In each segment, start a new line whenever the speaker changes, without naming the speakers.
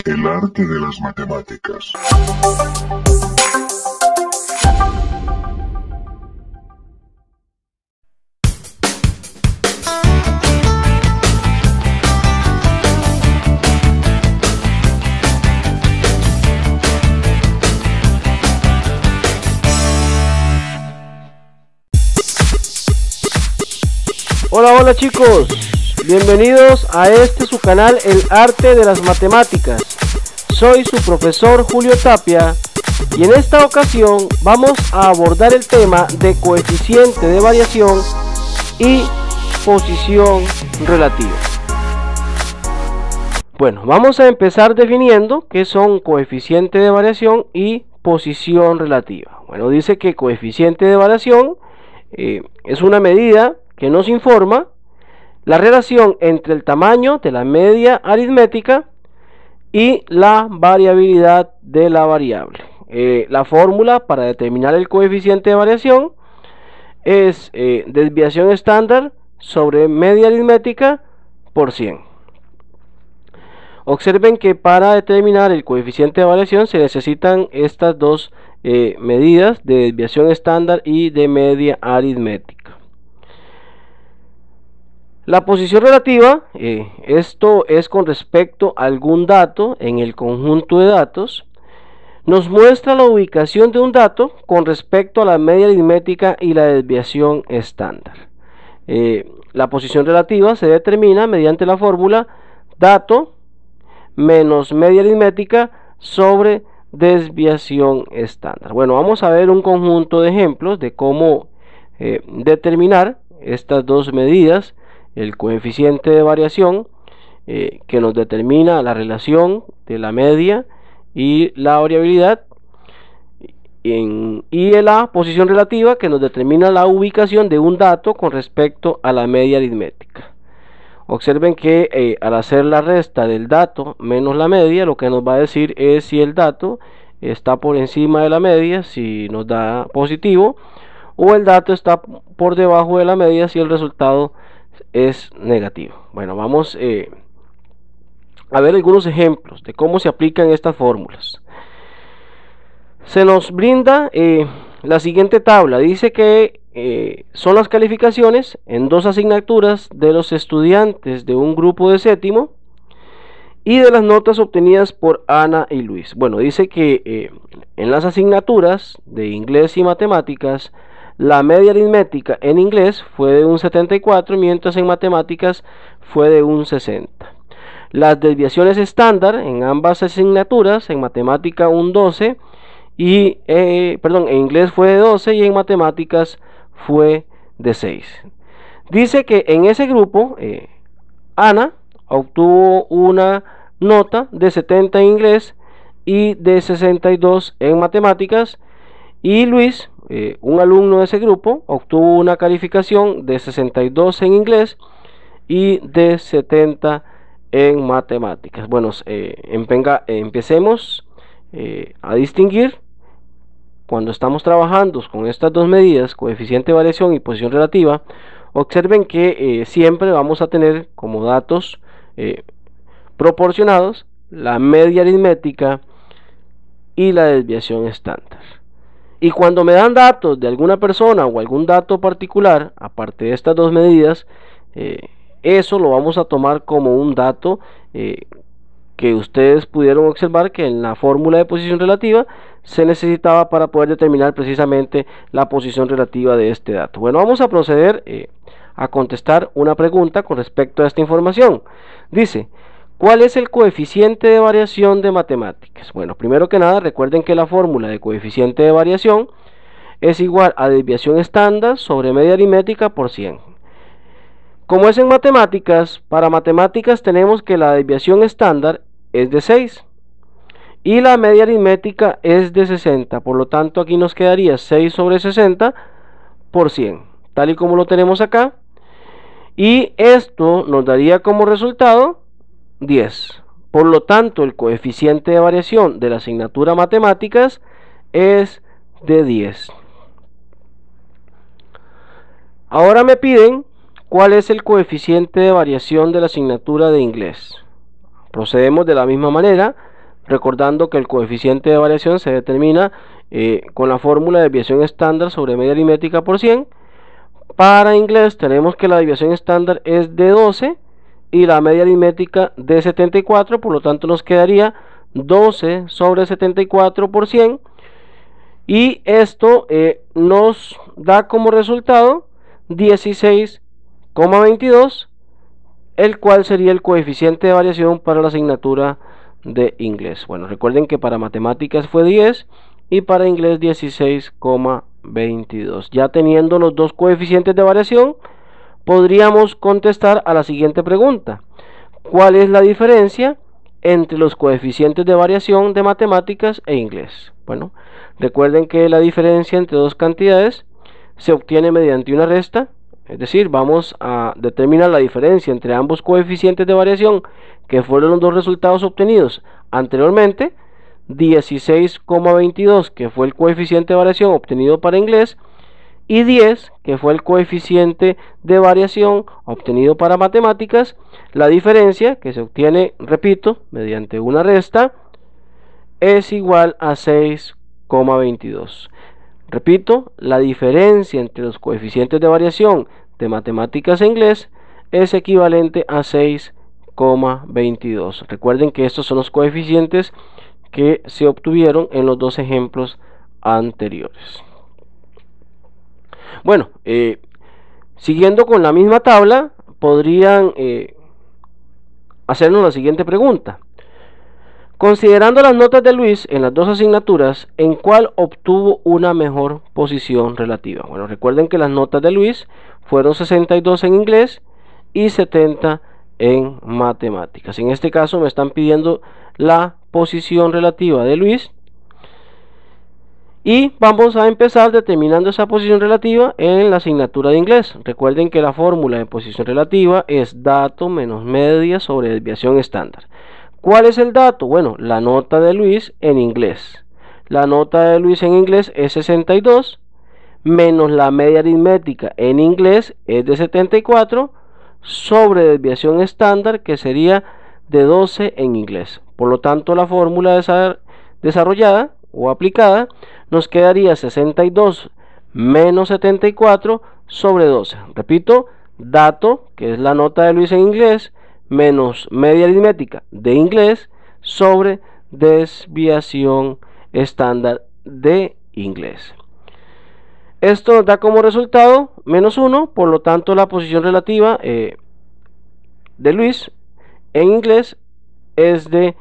El arte de las matemáticas.
Hola chicos, bienvenidos a su canal El Arte de las Matemáticas. Soy su profesor Julio Tapia y en esta ocasión vamos a abordar el tema de coeficiente de variación y posición relativa. Bueno, vamos a empezar definiendo qué son coeficiente de variación y posición relativa. Bueno, dice que coeficiente de variación es una medida que nos informa la relación entre el tamaño de la media aritmética y la variabilidad de la variable. La fórmula para determinar el coeficiente de variación es desviación estándar sobre media aritmética por 100. Observen que para determinar el coeficiente de variación se necesitan estas dos medidas de desviación estándar y de media aritmética. La posición relativa, esto es con respecto a algún dato en el conjunto de datos, nos muestra la ubicación de un dato con respecto a la media aritmética y la desviación estándar. La posición relativa se determina mediante la fórmula dato menos media aritmética sobre desviación estándar. Bueno, vamos a ver un conjunto de ejemplos de cómo determinar estas dos medidas. El coeficiente de variación que nos determina la relación de la media y la variabilidad, y la posición relativa que nos determina la ubicación de un dato con respecto a la media aritmética. Observen que al hacer la resta del dato menos la media, lo que nos va a decir es si el dato está por encima de la media, si nos da positivo, o el dato está por debajo de la media, si el resultado es negativo. Bueno, vamos a ver algunos ejemplos de cómo se aplican estas fórmulas. Se nos brinda la siguiente tabla. Dice que son las calificaciones en dos asignaturas de los estudiantes de un grupo de séptimo y de las notas obtenidas por Ana y Luis. Bueno, dice que en las asignaturas de inglés y matemáticas, la media aritmética en inglés fue de un 74, mientras en matemáticas fue de un 60. Las desviaciones estándar en ambas asignaturas, en matemática un 12 y en inglés fue de 12 y en matemáticas fue de 6. Dice que en ese grupo Ana obtuvo una nota de 70 en inglés y de 62 en matemáticas, y Luis, un alumno de ese grupo, obtuvo una calificación de 62 en inglés y de 70 en matemáticas. Bueno, empecemos a distinguir cuando estamos trabajando con estas dos medidas, coeficiente de variación y posición relativa. Observen que siempre vamos a tener como datos proporcionados la media aritmética y la desviación estándar. Y cuando me dan datos de alguna persona o algún dato particular, aparte de estas dos medidas, eso lo vamos a tomar como un dato que ustedes pudieron observar que en la fórmula de posición relativa se necesitaba para poder determinar precisamente la posición relativa de este dato. Bueno, vamos a proceder a contestar una pregunta con respecto a esta información. Dice: ¿cuál es el coeficiente de variación de matemáticas? Bueno, primero que nada, recuerden que la fórmula de coeficiente de variación es igual a desviación estándar sobre media aritmética por 100. Como es en matemáticas, para matemáticas tenemos que la desviación estándar es de 6 y la media aritmética es de 60. Por lo tanto, aquí nos quedaría 6 sobre 60 por 100, tal y como lo tenemos acá. Y esto nos daría como resultado 10. Por lo tanto, el coeficiente de variación de la asignatura matemáticas es de 10. Ahora me piden cuál es el coeficiente de variación de la asignatura de inglés. Procedemos de la misma manera. recordando que el coeficiente de variación se determina con la fórmula de desviación estándar sobre media aritmética por 100. Para inglés tenemos que la desviación estándar es de 12 y la media aritmética de 74, por lo tanto nos quedaría 12 sobre 74 por 100, y esto nos da como resultado 16,22, el cual sería el coeficiente de variación para la asignatura de inglés. Bueno, recuerden que para matemáticas fue 10 y para inglés 16,22. Ya teniendo los dos coeficientes de variación, podríamos contestar a la siguiente pregunta: ¿cuál es la diferencia entre los coeficientes de variación de matemáticas e inglés? Bueno, recuerden que la diferencia entre dos cantidades se obtiene mediante una resta, es decir, vamos a determinar la diferencia entre ambos coeficientes de variación que fueron los dos resultados obtenidos anteriormente, 16,22 que fue el coeficiente de variación obtenido para inglés y 10 que fue el coeficiente de variación obtenido para matemáticas. La diferencia que se obtiene, repito, mediante una resta, es igual a 6,22. Repito, la diferencia entre los coeficientes de variación de matemáticas e inglés es equivalente a 6,22. Recuerden que estos son los coeficientes que se obtuvieron en los dos ejemplos anteriores. Bueno, siguiendo con la misma tabla, podrían hacernos la siguiente pregunta: considerando las notas de Luis en las dos asignaturas, ¿en cuál obtuvo una mejor posición relativa? Bueno, recuerden que las notas de Luis fueron 62 en inglés y 70 en matemáticas. En este caso me están pidiendo la posición relativa de Luis y vamos a empezar determinando esa posición relativa en la asignatura de inglés. Recuerden que la fórmula de posición relativa es dato menos media sobre desviación estándar. ¿Cuál es el dato? Bueno, la nota de Luis en inglés. La nota de Luis en inglés es 62, menos la media aritmética en inglés es de 74, sobre desviación estándar, que sería de 12 en inglés. Por lo tanto, la fórmula desarrollada o aplicada nos quedaría 62 menos 74 sobre 12. Repito, dato, que es la nota de Luis en inglés, menos media aritmética de inglés sobre desviación estándar de inglés. Esto nos da como resultado menos 1, por lo tanto la posición relativa de Luis en inglés es de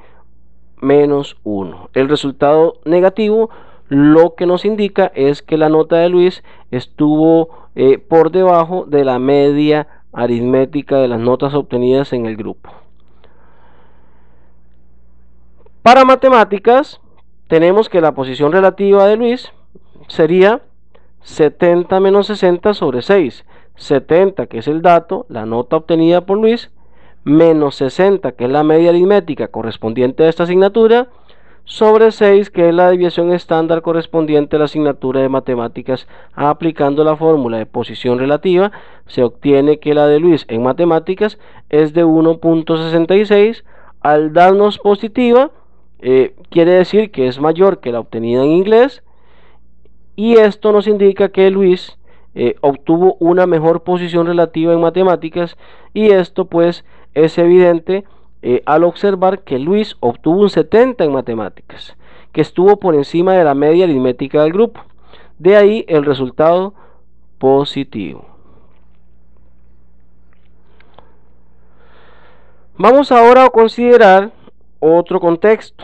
menos 1. El resultado negativo lo que nos indica es que la nota de Luis estuvo por debajo de la media aritmética de las notas obtenidas en el grupo. Para matemáticas tenemos que la posición relativa de Luis sería 70 menos 60 sobre 6. 70, que es el dato, la nota obtenida por Luis, menos 60, que es la media aritmética correspondiente a esta asignatura, sobre 6, que es la desviación estándar correspondiente a la asignatura de matemáticas. Aplicando la fórmula de posición relativa, se obtiene que la de Luis en matemáticas es de 1,66. Al darnos positiva, quiere decir que es mayor que la obtenida en inglés, y esto nos indica que Luis obtuvo una mejor posición relativa en matemáticas, y esto pues es evidente al observar que Luis obtuvo un 70 en matemáticas, que estuvo por encima de la media aritmética del grupo. De ahí el resultado positivo. Vamos ahora a considerar otro contexto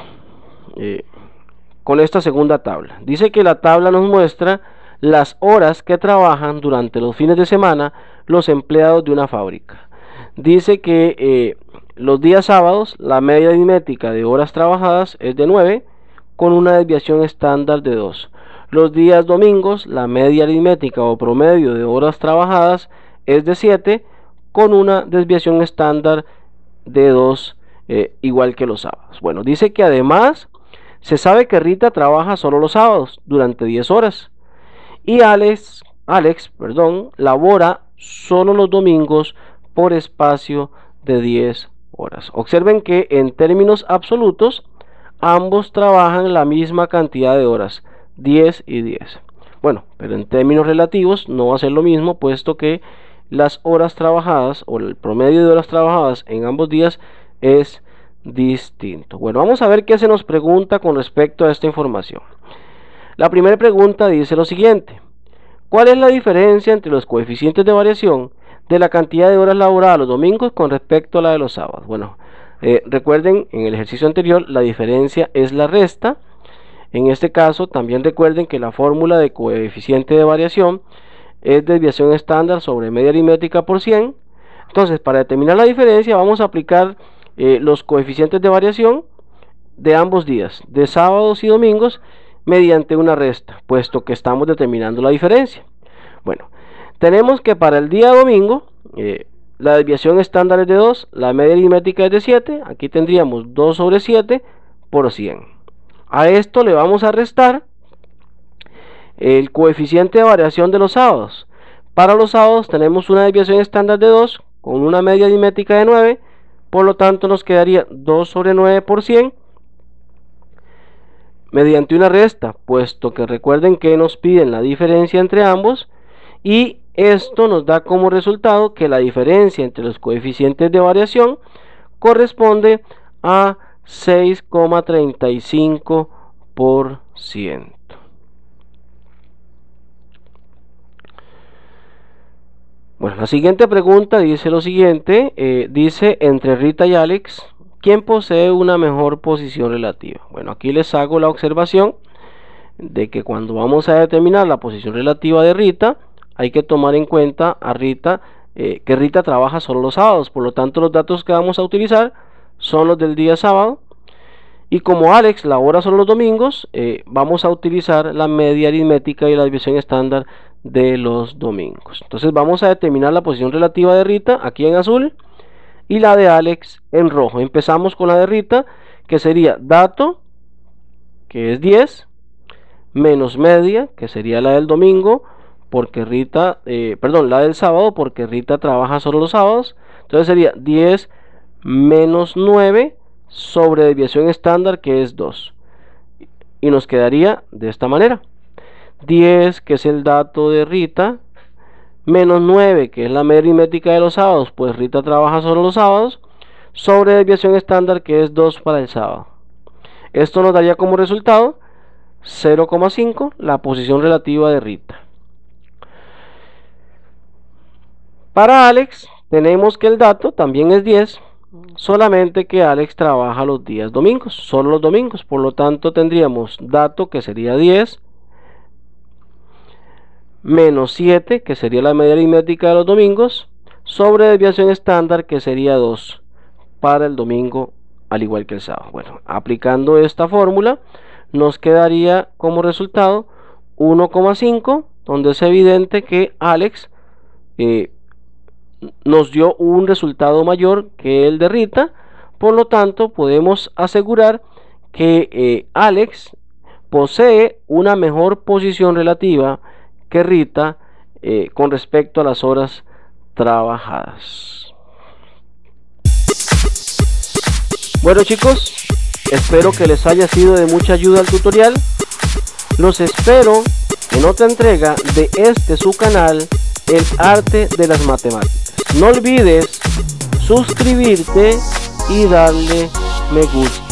con esta segunda tabla. Dice que la tabla nos muestra las horas que trabajan durante los fines de semana los empleados de una fábrica. Dice que los días sábados la media aritmética de horas trabajadas es de 9, con una desviación estándar de 2. Los días domingos la media aritmética o promedio de horas trabajadas es de 7, con una desviación estándar de 2, igual que los sábados. Bueno, dice que además se sabe que Rita trabaja solo los sábados durante 10 horas y Alex, labora solo los domingos por espacio de 10 horas. Observen que en términos absolutos ambos trabajan la misma cantidad de horas, 10 y 10. Bueno, pero en términos relativos no va a ser lo mismo, puesto que las horas trabajadas o el promedio de horas trabajadas en ambos días es distinto. Bueno, vamos a ver qué se nos pregunta con respecto a esta información. La primera pregunta dice lo siguiente: ¿cuál es la diferencia entre los coeficientes de variación de la cantidad de horas laboradas los domingos con respecto a la de los sábados? Bueno, recuerden, en el ejercicio anterior la diferencia es la resta. En este caso también recuerden que la fórmula de coeficiente de variación es desviación estándar sobre media aritmética por 100. Entonces, para determinar la diferencia vamos a aplicar los coeficientes de variación de ambos días, de sábados y domingos, mediante una resta, puesto que estamos determinando la diferencia. Bueno, tenemos que para el día domingo la desviación estándar es de 2, la media aritmética es de 7, aquí tendríamos 2 sobre 7 por 100. A esto le vamos a restar el coeficiente de variación de los sábados. Para los sábados tenemos una desviación estándar de 2 con una media aritmética de 9, por lo tanto nos quedaría 2 sobre 9 por 100 mediante una resta, puesto que recuerden que nos piden la diferencia entre ambos, y esto nos da como resultado que la diferencia entre los coeficientes de variación corresponde a 6,35%. Bueno, la siguiente pregunta dice lo siguiente, dice: entre Rita y Alex, ¿quién posee una mejor posición relativa? Bueno, aquí les hago la observación de que cuando vamos a determinar la posición relativa de Rita, hay que tomar en cuenta a Rita, que Rita trabaja solo los sábados, por lo tanto los datos que vamos a utilizar son los del día sábado, y como Alex labora solo los domingos, vamos a utilizar la media aritmética y la desviación estándar de los domingos. Entonces vamos a determinar la posición relativa de Rita aquí en azul y la de Alex en rojo. Empezamos con la de Rita, que sería dato, que es 10, menos media, que sería la del domingo, porque Rita, la del sábado, porque Rita trabaja solo los sábados. Entonces sería 10 menos 9 sobre desviación estándar, que es 2, y nos quedaría de esta manera: 10, que es el dato de Rita, menos 9, que es la media aritmética de los sábados, pues Rita trabaja solo los sábados, sobre desviación estándar, que es 2 para el sábado. Esto nos daría como resultado 0,5, la posición relativa de Rita. Para Alex tenemos que el dato también es 10, solamente que Alex trabaja los días domingos, solo los domingos, por lo tanto tendríamos dato, que sería 10, menos 7, que sería la media aritmética de los domingos, sobre desviación estándar, que sería 2 para el domingo, al igual que el sábado. Bueno, aplicando esta fórmula nos quedaría como resultado 1,5, donde es evidente que Alex nos dio un resultado mayor que el de Rita, por lo tanto podemos asegurar que Alex posee una mejor posición relativa que Rita con respecto a las horas trabajadas. Bueno, chicos, espero que les haya sido de mucha ayuda el tutorial. Los espero en otra entrega de su canal, El Arte de las Matemáticas. No olvides suscribirte y darle me gusta.